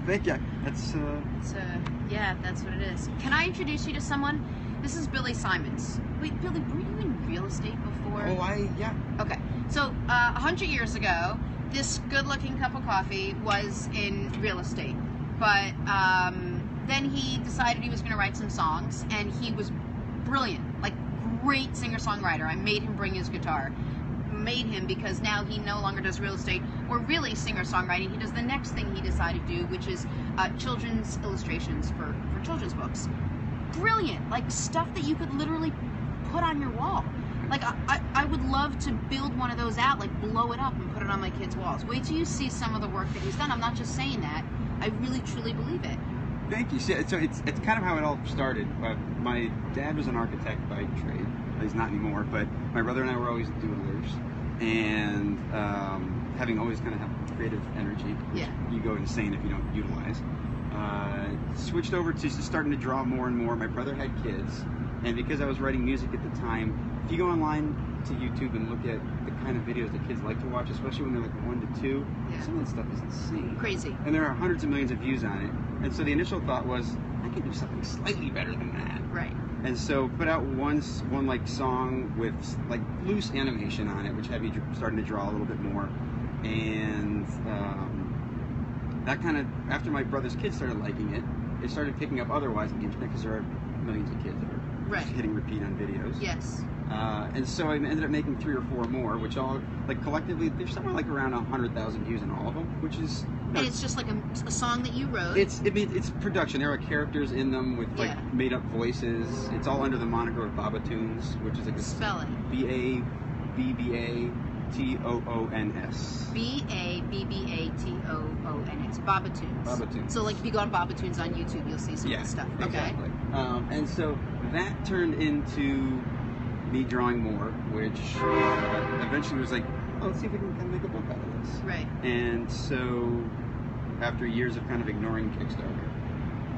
Thank you. That's yeah, that's what it is. Can I introduce you to someone? This is Billy Simons. Wait, Billy, were you in real estate before? Oh, yeah. Okay. So, 100 years ago, this good-looking cup of coffee was in real estate. But then he decided he was going to write some songs, and he was brilliant, like great singer-songwriter. I made him bring his guitar. Made him because now he no longer does real estate or really singer-songwriting. He does the next thing he decided to do, which is children's illustrations for children's books. Brilliant, like stuff that you could literally put on your wall. Like I would love to build one of those out, like blow it up and put it on my kids' walls. Wait till you see some of the work that he's done. I'm not just saying that. I really truly believe it. Thank you. So it's kind of how it all started. My dad was an architect by trade. He's not anymore, but my brother and I were always doodlers, and having always kind of have creative energy, which you go insane if you don't utilize. Switched over to starting to draw more and more. My brother had kids, and because I was writing music at the time, if you go online to YouTube and look at the kind of videos that kids like to watch, especially when they're like 1 to 2, some of that stuff is insane. Crazy. And there are hundreds of millions of views on it. And so the initial thought was, I could do something slightly better than that. Right. And so put out one like song with like loose animation on it, which had me starting to draw a little bit more. And that kind of, after my brother's kids started liking it, it started picking up otherwise on the internet because there are millions of kids that are hitting repeat on videos. Yes. And so I ended up making 3 or 4 more, which all, like collectively, there's somewhere like around 100,000 views in all of them, which is... And it's just like a song that you wrote. It's production. There are characters in them with like made up voices. It's all under the moniker of Babatoons, which is like a spelling. BABBATOONS. BABBATOONS. Babatoons. Babatoons. So like if you go on Babatoons on YouTube, you'll see some of the stuff. Okay. Exactly. And so that turned into me drawing more, which eventually was like, oh, let's see if we can kind of make a book out of this. Right. And so after years of kind of ignoring Kickstarter,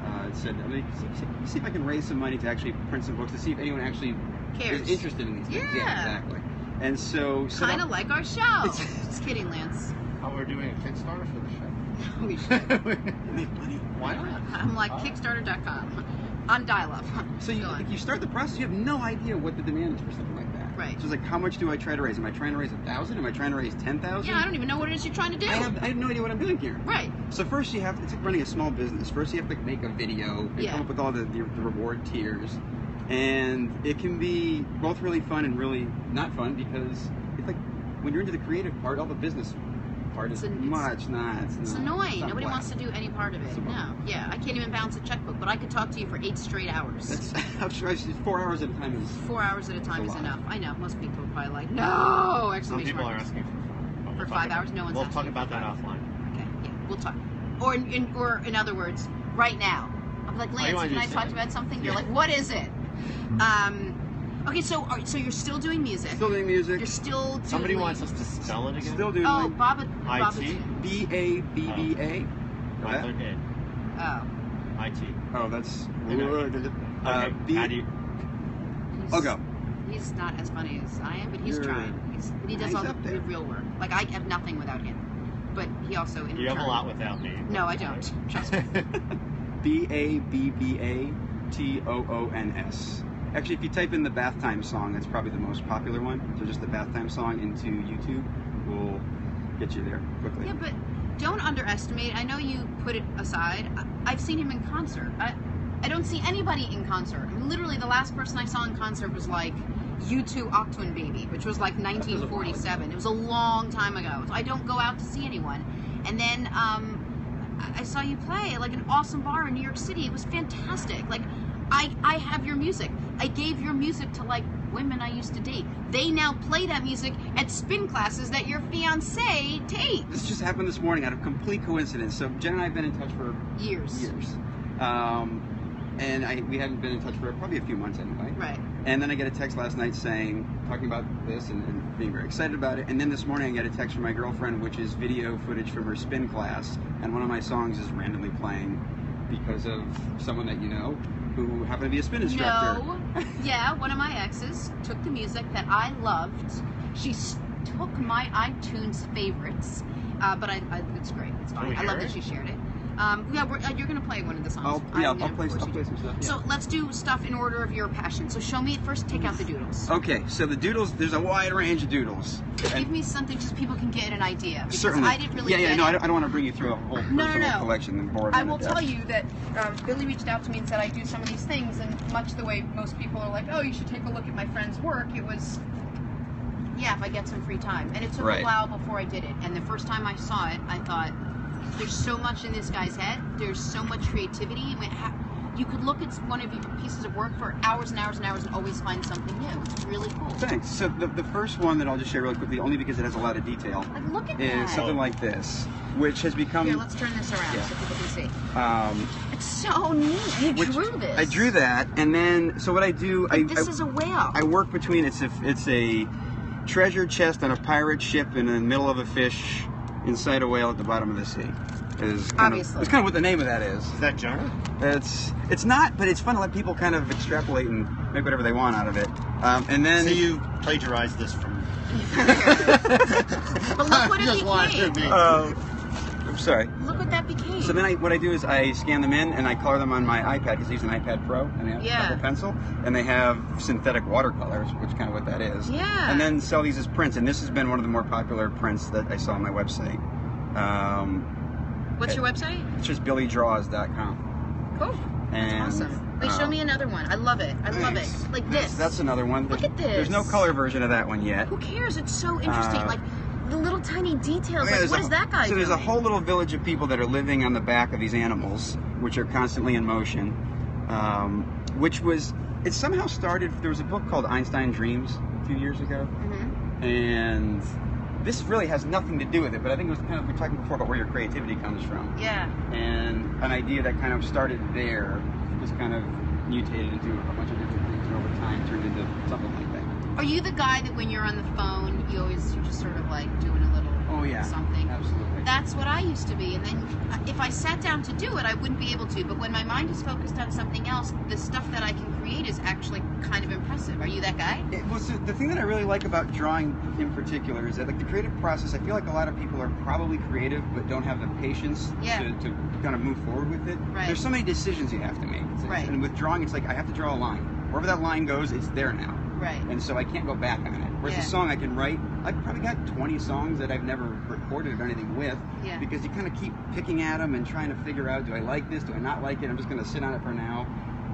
I said, I'm going to see if I can raise some money to actually print some books, to see if anyone actually is interested in these things. Yeah, exactly. And so... Kind of like our show. Just kidding, Lance. Oh, we're doing a Kickstarter for the show? We should. Make money. Why not? I'm like, Kickstarter.com. On dial-up. So you start the process, you have no idea what the demand is for something like that. Right. So it's like, how much do I try to raise? Am I trying to raise 1,000? Am I trying to raise 10,000? Yeah, I don't even know what it is you're trying to do. I have no idea what I'm doing here. Right. So first it's like running a small business. First you have to make a video and come up with all the reward tiers. And it can be both really fun and really not fun, because it's like, when you're into the creative part, all the business part is it's annoying. Nobody wants to do any part of it. No. Yeah, I can't even balance a checkbook, but I could talk to you for 8 straight hours. I'm sure 4 hours at a time is... 4 hours at a time is enough. I know. Most people are probably like, no! Some people are asking for 5 hours. No one's asking. We'll talk about that offline. Okay. Yeah, we'll talk. Or in other words, right now. I'm like, Lance, can I talk to you about something? You're like, what is it? Okay, so you're still doing music. Still doing music. You're still doing... Somebody wants us to spell it again? Still doing... Oh, I-T? B-A-B-B-A. Oh. I-T. Oh, that's... Okay, how do you... I'll go. He's not as funny as I am, but he's trying. He does all the real work. Like, I have nothing without him. But he also... You have a lot without me. No, I don't. Trust me. B-A-B-B-A-T-O-O-N-S. Actually, if you type in the Bath Time song, that's probably the most popular one. So just the Bath Time song into YouTube will get you there quickly. Yeah, but don't underestimate. I know you put it aside. I've seen him in concert. I don't see anybody in concert. I mean, literally, the last person I saw in concert was like U2 Octane Baby, which was like 1947. It was a long time ago. So I don't go out to see anyone. And then I saw you play at like an awesome bar in New York City. It was fantastic. Like, I have your music. I gave your music to like women I used to date. They now play that music at spin classes that your fiance takes. This just happened this morning out of complete coincidence. So Jen and I have been in touch for years. And we haven't been in touch for probably a few months anyway. Right. And then I get a text last night talking about this and being very excited about it. And then this morning I get a text from my girlfriend, which is video footage from her spin class. And one of my songs is randomly playing because of someone that you know who happened to be a spin instructor. No. Yeah, one of my exes took the music that I loved. She took my iTunes favorites. But it's great. It's fine. I love that she shared it. You're gonna play one of the songs. I'll play force you to. some stuff. Yeah. So let's do stuff in order of your passion. So show me first. Take out the doodles. Okay, so the doodles. There's a wide range of doodles. Give me something just people can get an idea. Because Certainly. I didn't really. Yeah. Get No, it. I don't want to bring you through a whole personal collection and bore I them will to death. tell you that Billy reached out to me and said I do some of these things, and much the way most people are like, oh, you should take a look at my friend's work. It was, yeah, if I get some free time. And it took a while before I did it. And the first time I saw it, I thought, there's so much in this guy's head. There's so much creativity. I mean, you could look at one of your pieces of work for hours and hours and hours and always find something new. It's really cool. Thanks. So the first one that I'll just share really quickly, only because it has a lot of detail, Like, look at is that. something like this, which has become... Here, let's turn this around so people can see. It's so neat. You drew this. I drew that, and then, so what I do... This is a whale. I work between, it's a treasure chest on a pirate ship in the middle of a fish inside a whale at the bottom of the sea. It's kind of what the name of that is. Is that Jonah? It's not, but it's fun to let people kind of extrapolate and make whatever they want out of it. And then... So you plagiarized this from... But look what it became. I'm sorry. Look what that became. So then what I do is I scan them in and I color them on my iPad, because I use an iPad Pro and they have Apple Pencil, and they have synthetic watercolors, which is kind of what that is. Yeah. And then sell these as prints, and this has been one of the more popular prints that I saw on my website. What's your website? It's just billydraws.com. Cool. And, That's awesome. Wait, show me another one. I love it. I love it. Like this. That's another one. Look at this. There's no color version of that one yet. Who cares? It's so interesting. Like the little tiny details. Like, what is that guy doing? So there's a whole little village of people that are living on the back of these animals, which are constantly in motion. It somehow started, there was a book called Einstein Dreams a few years ago. Mm-hmm. And this really has nothing to do with it, but I think it was kind of, we were talking before about where your creativity comes from. Yeah. And an idea that kind of started there just kind of mutated into a bunch of different things, and over time turned into something like that. Are you the guy that when you're on the phone, you're just sort of like doing a little something? Absolutely. That's what I used to be. And then if I sat down to do it, I wouldn't be able to. But when my mind is focused on something else, the stuff that I can create is actually kind of impressive. Are you that guy? The thing that I really like about drawing in particular is that, like, the creative process, I feel like a lot of people are probably creative but don't have the patience to kind of move forward with it. Right. There's so many decisions you have to make. Right. And with drawing, it's like I have to draw a line. Wherever that line goes, it's there now. Right. And so I can't go back on it. Whereas a song I can write, I've probably got 20 songs that I've never recorded or done anything with, because you kind of keep picking at them and trying to figure out, do I like this, do I not like it, I'm just going to sit on it for now.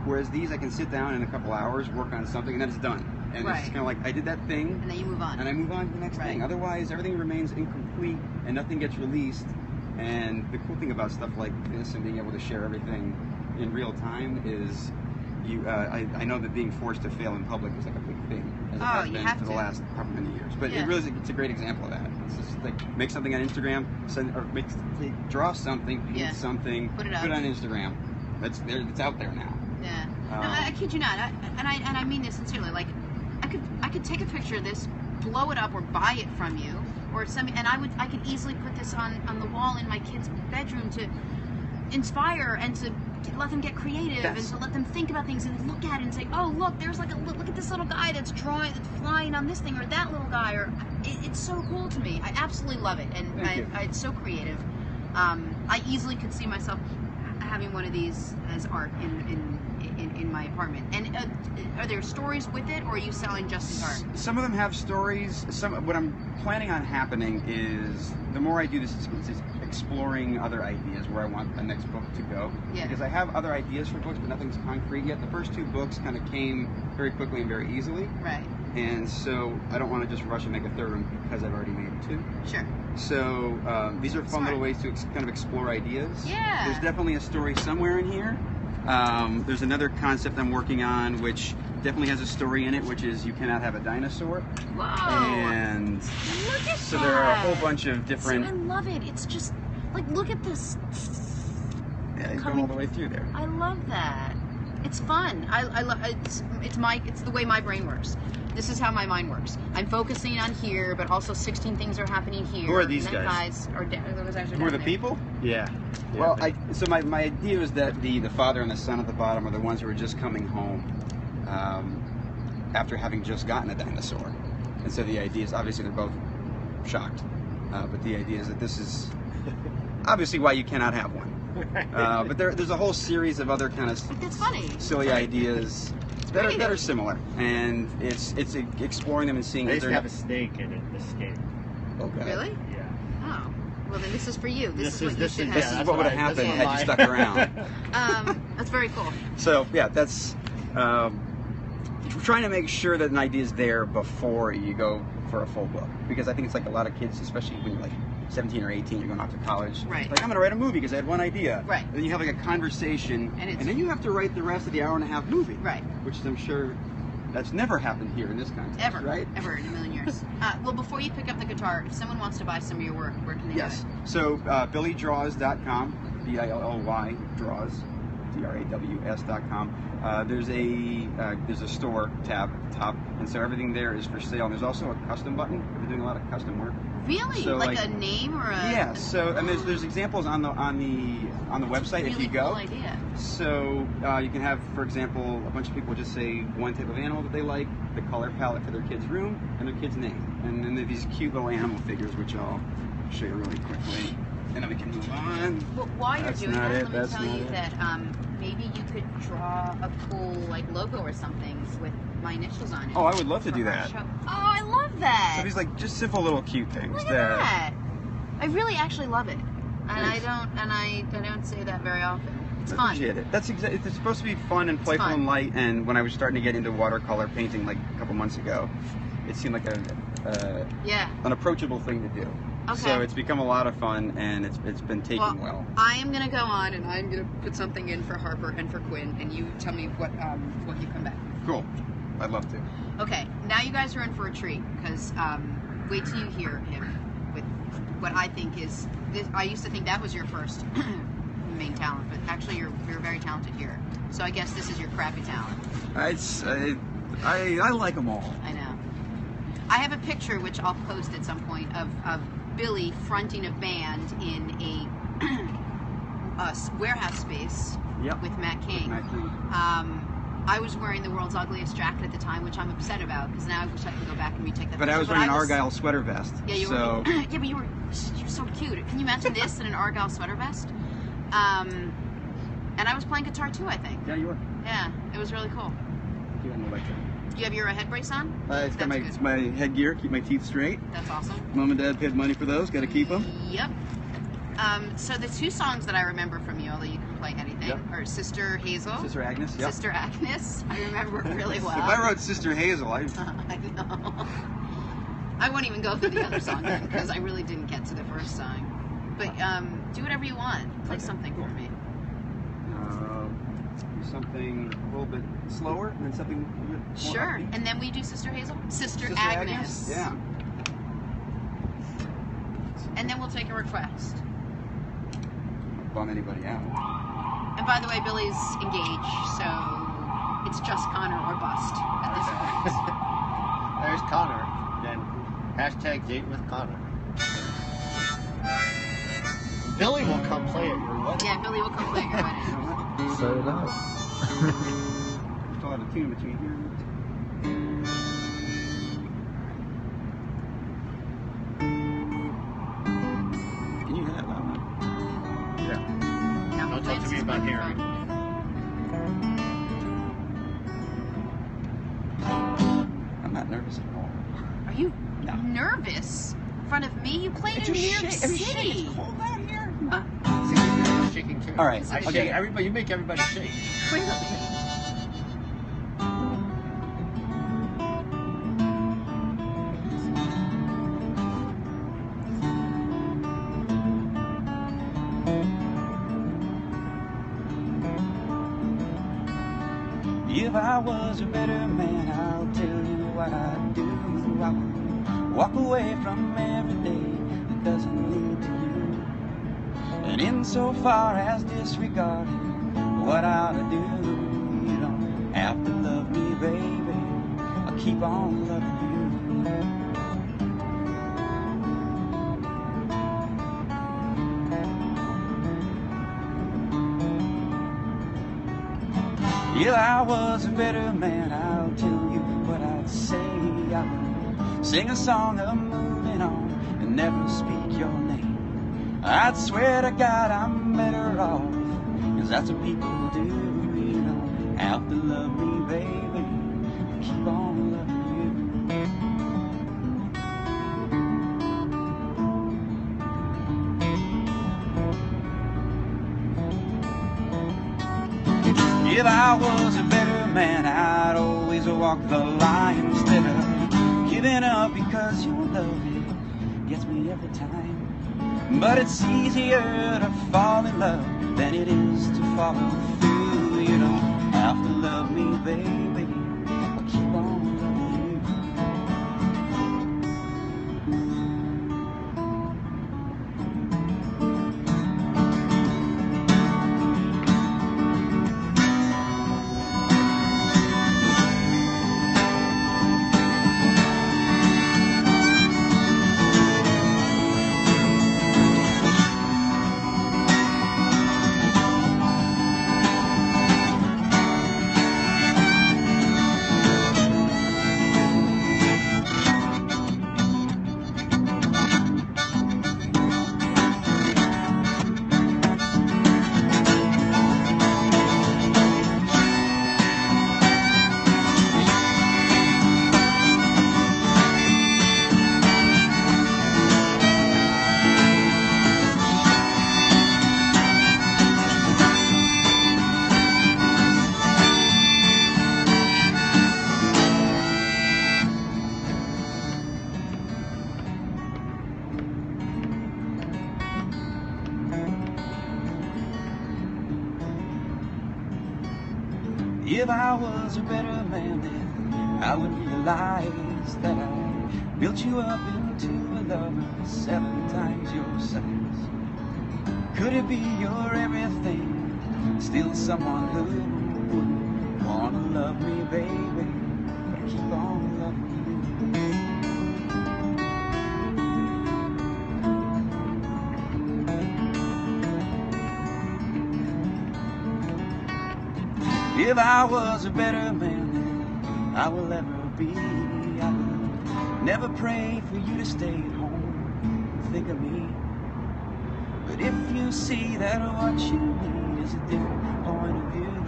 Whereas these, I can sit down in a couple hours, work on something, and then it's done. And it's kind of like, I did that thing. And then you move on. And I move on to the next thing. Otherwise, everything remains incomplete and nothing gets released. And the cool thing about stuff like this and being able to share everything in real time is I know that being forced to fail in public is like a big thing, as it has been for the last however many years. But it really it's a great example of that. It's just like make something on Instagram, draw something, paint something, put it on Instagram. That's there. It's out there now. Yeah. No, I kid you not. I mean this sincerely. Like, I could take a picture of this, blow it up, or buy it from you, or and I could easily put this on the wall in my kid's bedroom to inspire and to let them get creative and to let them think about things and look at it and say, oh, look, there's like look at this little guy that's flying on this thing, or that little guy, or it's so cool to me. I absolutely love it, and it's so creative. I easily could see myself having one of these as art in my apartment. And are there stories with it, or are you selling just as art? Some of them have stories. What I'm planning on happening is, the more I do this, it's exploring other ideas where I want the next book to go. Yeah. Because I have other ideas for books, but nothing's concrete yet. The first two books kind of came very quickly and very easily. Right. And so I don't want to just rush and make a third one because I've already made two. Sure. So these are fun little ways to kind of explore ideas. Yeah. There's definitely a story somewhere in here. There's another concept I'm working on which definitely has a story in it, which is you cannot have a dinosaur. Whoa! And look at so that. there are a whole bunch of different... I love it. It's just, like, look at this. Yeah, you go all the way through there. I love that. It's fun. I love it's the way my brain works. This is how my mind works. I'm focusing on here, but also 16 things are happening here. Who are these guys? Who are the people? Yeah. Well, so my idea is that the father and the son at the bottom are the ones who are just coming home after having just gotten a dinosaur. And so the idea is, obviously they're both shocked, but the idea is that this is obviously why you cannot have one. But there's a whole series of other kind of It's funny. silly ideas that creative. are similar, and it's exploring them and seeing. They if used they're to have a snake in it, the skate. Oh, God. Really? Yeah. Oh. Well, then this is for you. This is what you this should is, have. This is that's what would have I- that's happened what had you my- stuck around. That's very cool. So yeah, that's trying to make sure that an idea is there before you go for a full book, because I think it's like a lot of kids, especially when you're like 17 or 18, you're going off to college. Right. Like, I'm going to write a movie because I had one idea. Right. And then you have like a conversation, And it's- then you have to write the rest of the hour and a half movie. Right. Which I'm sure that's never happened here in this country. Ever. Right. Ever in a million years. Well, before you pick up the guitar, if someone wants to buy some of your work, where can they Yes. go? So BillyDraws.com, BILLY Draws, DRAWS.com. There's a store tab at the top, and so everything there is for sale. And there's also a custom button. We're doing a lot of custom work. Really? So, like like- a name or a? Yeah. So and there's examples on the website if Really you go. cool idea. So you can have, for example, a bunch of people just say one type of animal that they like, the color palette for their kid's room, and their kid's name. And then these cute little animal figures, which I'll show you really quickly. And then we can move on. Well, while you're That's doing not that, it, let me that's tell not you it. that maybe you could draw a cool like logo or something with my initials on it. Oh, I would love to for do our that. show. Oh, I love that. So these like just simple little cute things Look at that. I really actually love it, and I don't say that very often. It's I fun. appreciate it. It's supposed to be fun and playful fun. and light. And when I was starting to get into watercolor painting like a couple months ago, it seemed like Yeah. an approachable thing to do. Okay. So it's become a lot of fun, and it's been taking well. I am gonna go on and I'm gonna put something in for Harper and for Quinn, and you tell me what you come back. Cool. I'd love to. Okay, now you guys are in for a treat because wait till you hear him with what I think is this. I used to think that was your first main talent, but actually you're very talented here. So I guess this is your crappy talent. I like them all. I know. I have a picture which I'll post at some point of Billy fronting a band in a warehouse space Yep. with Matt King. Matt King. I was wearing the world's ugliest jacket at the time, which I'm upset about because now I wish I could go back and retake that. But I picture. was wearing an Argyle sweater vest. Yeah, you so were. Yeah, but you're so cute. Can you imagine this in an Argyle sweater vest? And I was playing guitar too, I think. yeah, you were. Yeah, it was really cool. You had an electric. Do you have your head brace on? It's got That's my good. headgear, keep my teeth straight. That's awesome. Mom and Dad paid money for those, got to keep them. Yep. So the two songs that I remember from you, although you can play anything, Yep. are Sister Hazel. Sister Agnes. Yep. Sister Agnes. I remember it really well. If I wrote Sister Hazel, I know. I won't even go through the other song then because I really didn't get to the first song. But do whatever you want. Play Okay, something cool. for me. Something a little bit slower, and then something a little bit more Sure. upbeat. And then we do Sister Hazel? Sister Agnes. Agnes. Yeah. And then we'll take a request. Bum anybody out. And by the way, Billy's engaged, so it's just Connor or bust at this point. There's Connor. Then hashtag date with Connor. Billy will come play at your wedding. Yeah, Billy will come play at your wedding. You know what? Set it up. Still have a tune between here and Can you hear that loud enough? Yeah. Now Don't talk to me about hearing. I'm not nervous at all. Are you No. nervous in front of me? You played in New York City. cold out here. See, you're shaking too. All right, I okay. shake everybody. You make everybody shake. Really? If I was a better man, I'll tell you what I'd do. I would walk away from every day that doesn't lead to you. And insofar as disregarding what I ought to do, you don't have to love me, baby. I'll keep on loving you. If I was a better man, I'll tell you what I'd say. I would sing a song of moving on and never speak your name. I'd swear to God I'm better off, 'cause that's what people do, you know. Have to love me, baby, keep on loving you. If I was a better man, I'd always walk the line instead of giving up, because your love, it gets me every time. But it's easier to fall in love than it is to follow through. You don't have to love me, baby, I'll keep on loving you. If I was a better man, then I would realize that I built you up into a lover 7 times your size. Could it be you're everything, still someone who wouldn't wanna love me, baby, but I keep on loving you? If I was a better man than I will ever be, I would never pray for you to stay at home and think of me. But if you see that what you need is a different point of view,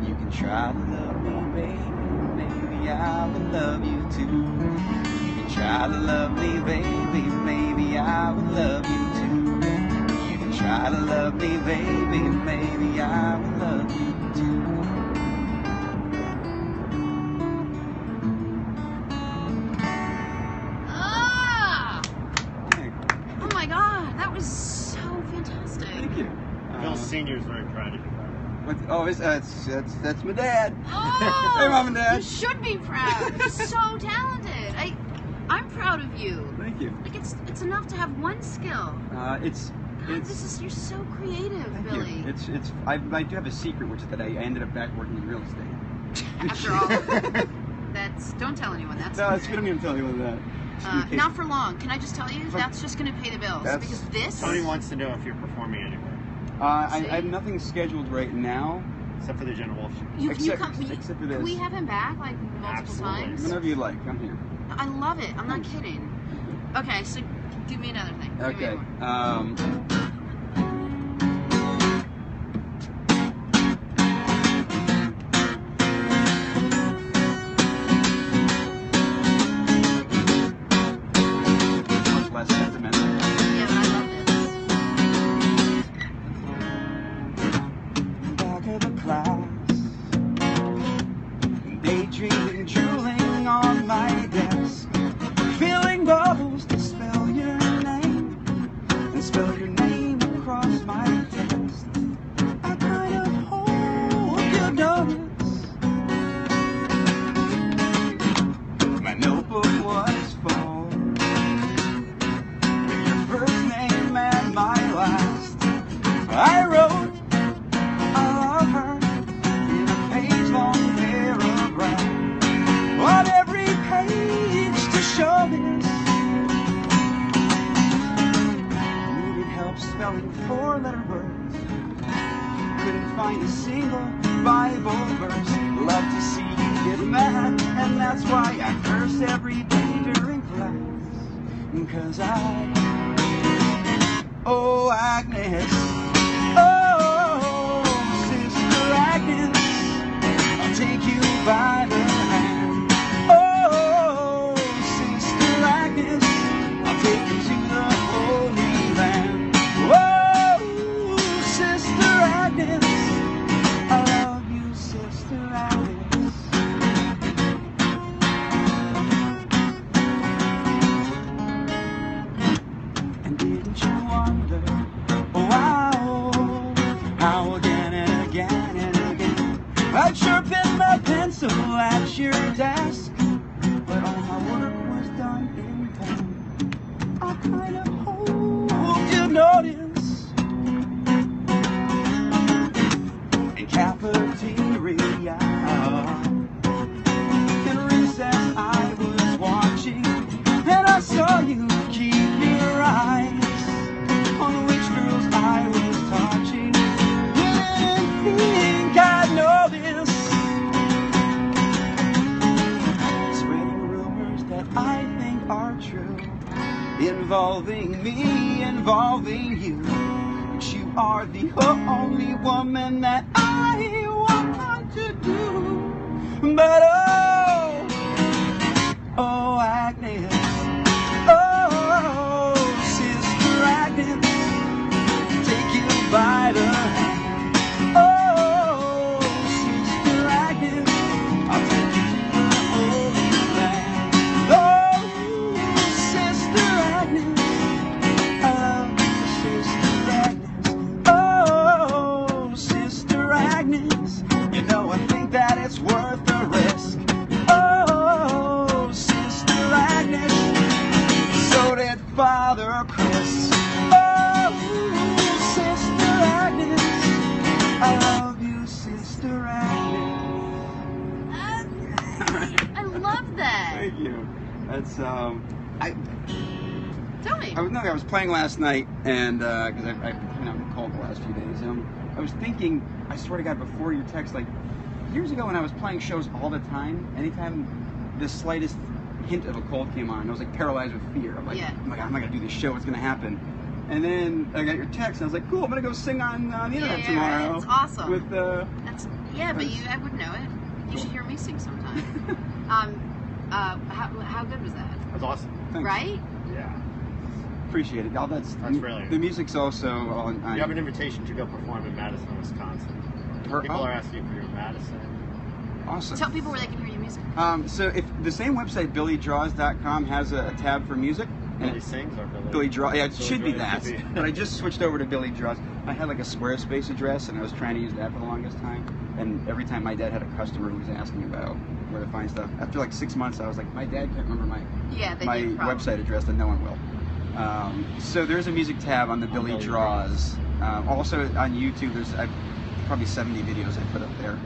you can try to love me, baby, maybe I will love you too. You can try to love me, baby, maybe I will love you too. You can try to love me, baby, maybe I will love you too. Oh my God, that was so fantastic. Thank you. Bill Sr. is very proud of you. Oh, that's my dad. Oh, Hey, Mom and Dad. You should be proud. You're so talented. I'm proud of you. Thank you. Like it's enough to have one skill. God, you're so creative, Thank Billy. you. I do have a secret, which is that I ended up back working in real estate. After all, don't tell anyone. That's No, okay. it's gonna be tell you about that. Not for long. Can I just tell you? That's just going to pay the bills. Because this... Tony wants to know if you're performing anywhere. I have nothing scheduled right now. Except for the Jenna Wolf show. Except for this. Can we have him back like multiple times? Whenever you like, I'm here. I love it. I'm not kidding. Okay, so give me another thing. Give me Okay. one. Less sentimental. Yeah, but I love this. Back of the class, daydreaming, drooling on my desk, filling bubbles to spell your name, and spell your name across my text. I kind of hope you notice my notebook was full with your first name and my last. I wrote I love her in a page-long paragraph on every page to show this. Needed help spelling 4-letter words. Couldn't find a single Bible verse. Love to see you get mad, and that's why I curse every day during class. 'Cause Oh, Agnes. Oh, Sister Agnes. I'll take you by the hand. Oh, Sister Agnes. I'll take you to the Holy Land. Oh, Sister Agnes. I love you, Sister Agnes. And didn't you wonder, wow, how again and again and again I'd sharpen my pencil at your desk, but all my work was done in pen. I kind of hope you notice. In cafeteria, in recess I was watching, and I saw you keep your eyes on which girls I was touching. Didn't think I'd notice. Spreading rumors that I think are true, involving me, involving you. But you are the only woman that I want to do. But oh, Agnes. Oh, Sister Agnes, take you by the hand. Oh, Sister Agnes, I'll take you to the Holy Land. Oh, Sister Agnes, I love you, Sister Agnes. Oh, Sister Agnes, you know I think that it's worth the risk. Oh, Sister Agnes, so did Father Chris. Oh, Sister Agnes, I love you, Sister Agnes. I love that. Thank you. That's Tell me. I was playing last night, and because I've been cold the last few days, I was thinking, I swear to God, before your text, like years ago when I was playing shows all the time, anytime the slightest hint of a cold came on, I was like paralyzed with fear. I'm like, Yeah. oh my God, I'm not gonna do this show. What's gonna happen? And then I got your text, and I was like, cool, I'm gonna go sing on the internet tomorrow. It's awesome. With But I wouldn't know it. You should hear me sing sometime. How good was that? That's awesome. thanks. Right? Yeah. Appreciate it. That's really the music's also on. You have an invitation to go perform in Madison, Wisconsin. People are asking if you're in Madison. Awesome. Tell people where they can hear your music. So if the same website, BillyDraws.com, has a tab for music. And Billy sings or Billy? Billy Draws. Yeah, it Billy should be Draws, that. it should be. But I just switched over to Billy Draws. I had like a Squarespace address, and I was trying to use that for the longest time. And every time my dad had a customer who was asking about where to find stuff, after like 6 months, I was like, my dad can't remember my website address, then no one will. So there's a music tab on the Billy Billy Draws. Also on YouTube, there's probably 70 videos I put up there.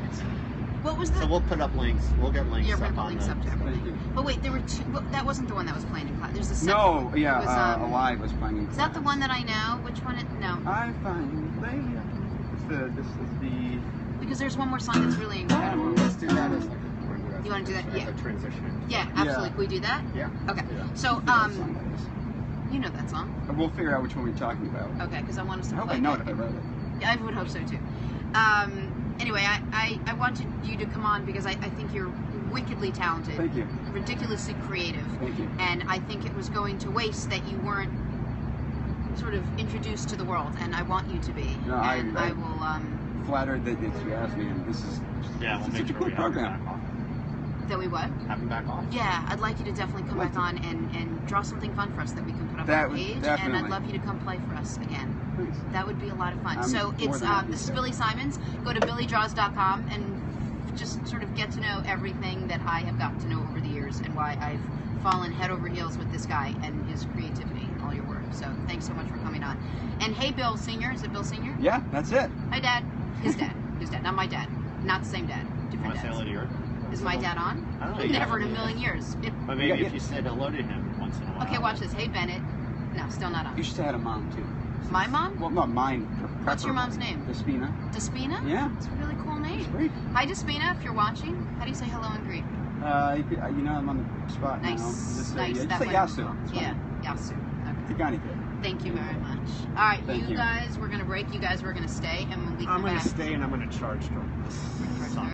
What was the? So we'll put up links. We'll get links Yeah, up we'll put on links the. up to everything. But wait, there were two. Well, that wasn't the one that was playing in class. There's a second No, one. yeah, It was, Alive was playing in Is that the one that I know? Which one? No. I find later. This is the. Because there's one more song that's really incredible. Let's do that as like You wanna do that? as Yeah. a transition. Yeah, absolutely. Yeah. Can we do that? Yeah. Okay. Yeah. So, That song that is. you know that song. We'll figure out which one we're talking about. Okay, because I want us to I hope play I know that. it if I wrote it. I would hope so too. Anyway, I wanted you to come on because I think you're wickedly talented. Thank you. Ridiculously creative. Thank you. And I think it was going to waste that you weren't sort of introduced to the world, and I want you to be. No, and I- I will. Flattered that you asked me, and this is Yeah, we'll it's make such a sure cool we have him program. back on. That we what? Have him back on. Yeah, I'd like you to definitely come Like back on and draw something fun for us that we can put up That on would- page, and definitely. I'd love you to come play for us again. Please. That would be a lot of fun. I'm So more it's than happy this is to. Billy Simons. Go to BillyDraws.com and just sort of get to know everything that I have gotten to know over the years and why I've fallen head over heels with this guy and his creativity and all your work. So thanks so much for coming on. And hey, Bill Senior. Is it Bill Senior? Yeah, that's it. Hi, Dad. His dad. His dad. Not my dad. Not the same dad. You Different want to say hello dads. to your? Is my dad on? I don't know. Never in a million years. But maybe Yeah, if you said hello to him once in a while. Okay, watch this. Hey, Bennett. No, still not on. You should say hi to Mom too. My mom? Well, not mine. What's your mom's name? Despina. Despina? Yeah. It's a really cool It's name. great. Hi, Despina, if you're watching. How do you say hello in Greek? You know I'm on the spot now. Nice. Just say, Nice. just That say way. Yasu. It's Yeah, fine. Yasu. Okay. Tigani. Thank you very much. much. All right, Thank you you. guys, we're gonna break. You guys, we're gonna stay, and when we come I'm going back. to stay and I'm going to charge them.